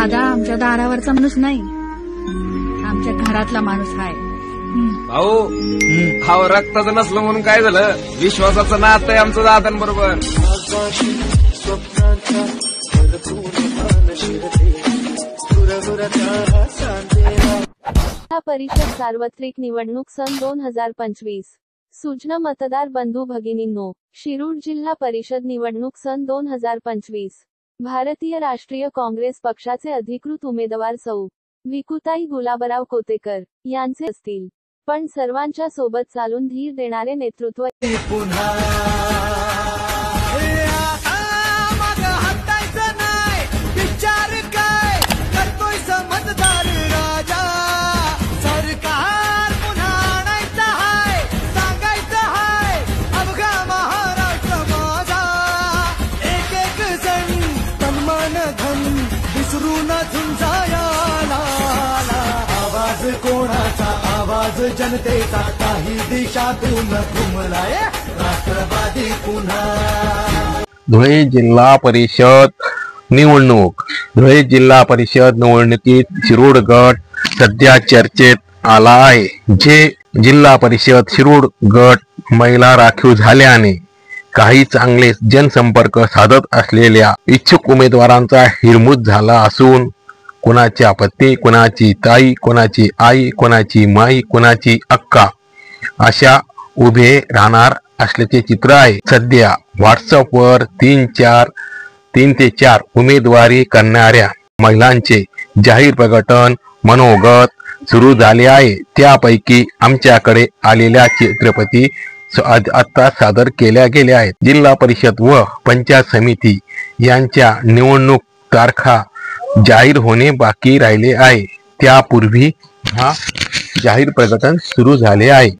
दादा आमच्या दारावरचा माणूस नाही, आमच्या घरातला माणूस आहे. भाऊ भाऊ रक्ताचं नसलं म्हणून काय झालं, विश्वासाचं नातं आहे आमचं दादांबरोबर. जिल्हा परिषद सार्वत्रिक निवडणूक सन 2025. सूचना मतदार बंधू भगिनींनो, शिरूर जिल्हा परिषद निवडणूक सन 2025. भारतीय राष्ट्रीय काँग्रेस पक्षाचे अधिकृत उमेदवार सौ विकुताई गुलाबराव कोतेकर यांचे असतील, पण सर्वांच्या सोबत चालून धीर देणारे नेतृत्व आवाज कोणाचा, आवाज जनतेचा, काही दिशातून घुमलाय राष्ट्रवादी पुन्हा. धुळे जिल्हा परिषद निवडणूक. धुळे जिल्हा परिषद निवडणुकीत शिरूर गट सध्या चर्चेत आला आहे. जे जिल्हा परिषद शिरूर गट महिला राखीव झाल्याने काही चांगले जनसंपर्क साधत असलेल्या इच्छुक उमेदवारांचा हिरमूत झाला असून कोणाची पत्नी, कोणाची ताई, कोणाची आई, कोणाची माई, कोणाची अक्का अशा उभे राहणार असल्याचे चित्र आहे. सध्या व्हॉट्सअपवर 3 ते 4 उमेदवारी करणाऱ्या महिलांचे जाहीर प्रकटन मनोगत सुरू झाले आहे. त्यापैकी आमच्याकडे आलेल्या चित्रपती आता सादर केल्या गेल्या आहेत. जिल्हा परिषद व पंचायत समिती यांच्या निवडणूक तारखा जाहीर होणे बाकी राहिले आहे. त्यापूर्वी हा जाहीर प्रकटन सुरू झाले आहे.